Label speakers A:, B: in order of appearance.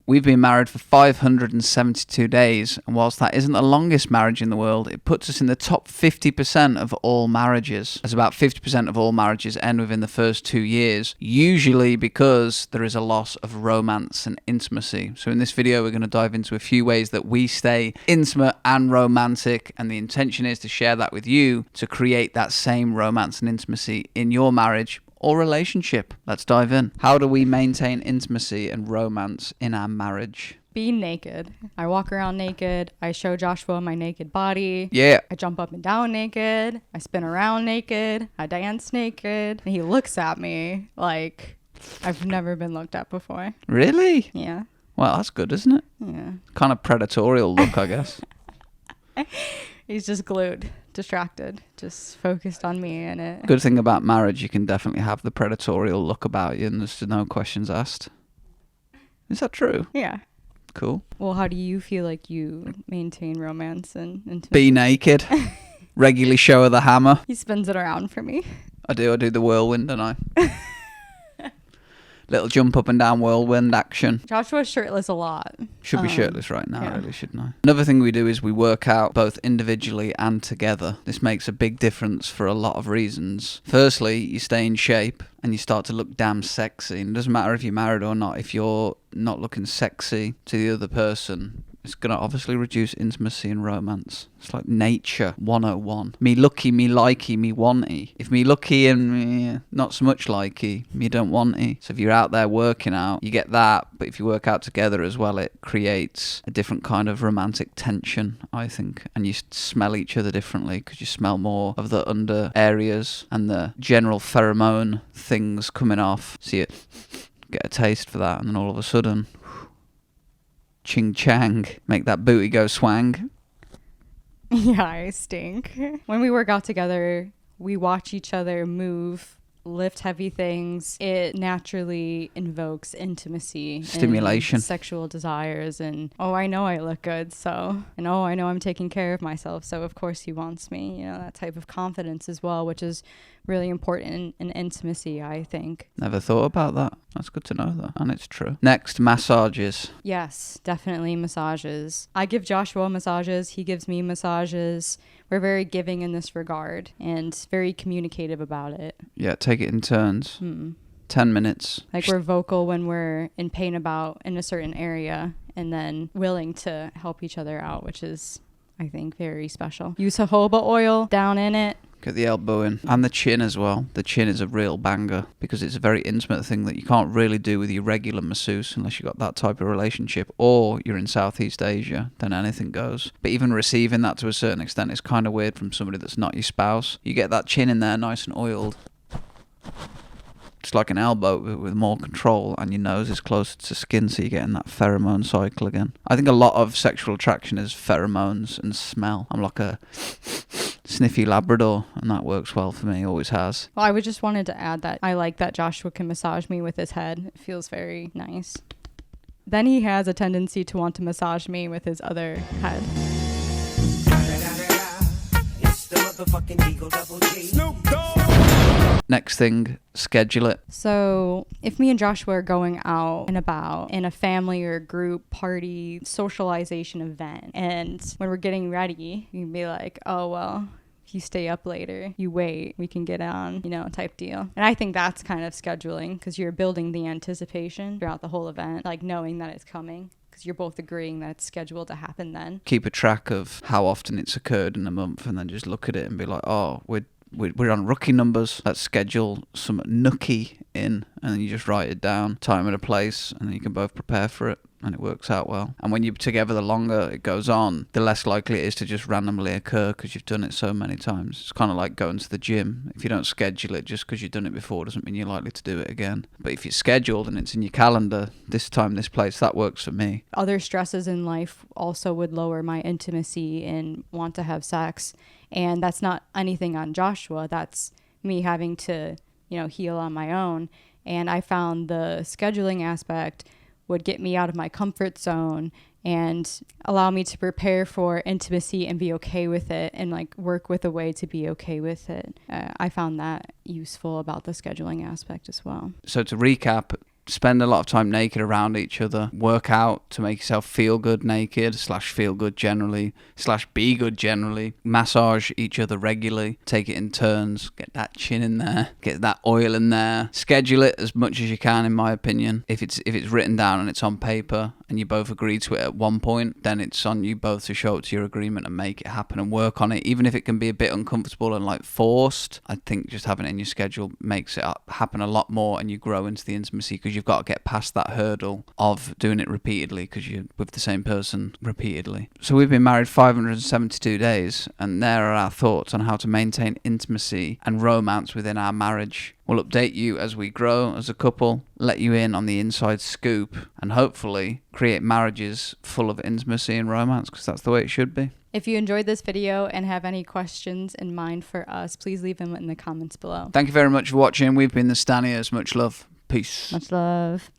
A: We've been married for 572 days, and whilst that isn't the longest marriage in the world, it puts us in the top 50% of all marriages, as about 50% of all marriages end within the first 2 years, usually because there is a loss of romance and intimacy. So in this video, we're going to dive into a few ways that we stay intimate and romantic, and the intention is to share that with you to create that same romance and intimacy in your marriage or relationship. Let's dive in. How do we maintain intimacy and romance in our marriage?
B: Being naked. I walk around naked. I show Joshua my naked body.
A: Yeah.
B: I jump up and down naked. I spin around naked. I dance naked. And he looks at me like I've never been looked at before.
A: Really?
B: Yeah.
A: Well, that's good, isn't it?
B: Yeah.
A: Kind of predatorial look, I guess.
B: He's just glued, distracted, just focused on me and it.
A: Good thing about marriage, you can definitely have the predatorial look about you and there's no questions asked. Is that true?
B: Yeah.
A: Cool.
B: Well, how do you feel like you maintain romance and intimacy?
A: Be naked. Regularly show her the hammer.
B: He spins it around for me.
A: I do the whirlwind, don't I? Little jump up and down whirlwind action.
B: Joshua's shirtless a lot.
A: Should be shirtless right now,
B: yeah.
A: really, shouldn't I? Another thing we do is we work out both individually and together. This makes a big difference for a lot of reasons. Firstly, you stay in shape and you start to look damn sexy. And it doesn't matter if you're married or not. If you're not looking sexy to the other person, it's going to obviously reduce intimacy and romance. It's like nature 101. Me lucky, me likey, me wanty. If me lucky and me not so much likey, me don't wanty. So if you're out there working out, you get that. But if you work out together as well, it creates a different kind of romantic tension, I think. And you smell each other differently because you smell more of the under areas and the general pheromone things coming off. So you get a taste for that, and then all of a sudden, ching chang, make that booty go swang.
B: Yeah, I stink. When we work out together, we watch each other move, lift heavy things. It naturally invokes intimacy,
A: Stimulation,
B: and sexual desires, and oh, I know I look good, so, and oh, I know I'm taking care of myself, so of course he wants me. You know, that type of confidence as well, which is really important in intimacy, I think.
A: Never thought about that. That's good to know, though, and it's true. Next, massages.
B: Yes, definitely massages. I give Joshua massages. He gives me massages. We're very giving in this regard and very communicative about it.
A: Yeah, take it in turns. 10 minutes.
B: Like we're vocal when we're in pain about in a certain area and then willing to help each other out, which is, I think, very special. Use jojoba oil down in it.
A: Get the elbow in. And the chin as well. The chin is a real banger because it's a very intimate thing that you can't really do with your regular masseuse unless you've got that type of relationship or you're in Southeast Asia, then anything goes. But even receiving that to a certain extent is kind of weird from somebody that's not your spouse. You get that chin in there nice and oiled. It's like an elbow but with more control, and your nose is closer to skin, so you're getting that pheromone cycle again. I think a lot of sexual attraction is pheromones and smell. I'm like a sniffy Labrador, and that works well for me, always has.
B: Well, I just wanted to add that I like that Joshua can massage me with his head. It feels very nice. Then he has a tendency to want to massage me with his other head.
A: Next thing, schedule it.
B: So if me and Joshua are going out and about in a family or group party socialization event, and when we're getting ready, you can be like, oh, well, if you stay up later, you wait, we can get on, you know, type deal. And I think that's kind of scheduling because you're building the anticipation throughout the whole event, like knowing that it's coming. You're both agreeing that it's scheduled to happen then.
A: Keep a track of how often it's occurred in a month and then just look at it and be like, oh, we're on rookie numbers. Let's schedule some nookie in, and then you just write it down, time and a place, and then you can both prepare for it, and it works out well. And when you're together, the longer it goes on, the less likely it is to just randomly occur because you've done it so many times. It's kind of like going to the gym. If you don't schedule it, just because you've done it before doesn't mean you're likely to do it again. But if you're scheduled and it's in your calendar, this time, this place, that works for me.
B: Other stresses in life also would lower my intimacy and want to have sex. And that's not anything on Joshua. That's me having to, you know, heal on my own. And I found the scheduling aspect would get me out of my comfort zone and allow me to prepare for intimacy and be okay with it and like work with a way to be okay with it. I found that useful about the scheduling aspect as well.
A: So to recap, spend a lot of time naked around each other, work out to make yourself feel good naked, / feel good generally, / be good generally, massage each other regularly, take it in turns, get that chin in there, get that oil in there, schedule it as much as you can, in my opinion. If it's written down and it's on paper and you both agree to it at one point, then it's on you both to show up to your agreement and make it happen and work on it. Even if it can be a bit uncomfortable and like forced, I think just having it in your schedule makes it happen a lot more, and you grow into the intimacy because you've got to get past that hurdle of doing it repeatedly because you're with the same person repeatedly. So we've been married 572 days, and there are our thoughts on how to maintain intimacy and romance within our marriage. We'll update you as we grow as a couple, let you in on the inside scoop, and hopefully create marriages full of intimacy and romance, because that's the way it should be.
B: If you enjoyed this video and have any questions in mind for us, please leave them in the comments below.
A: Thank you very much for watching. We've been the Staniers. Much love. Peace.
B: Much love.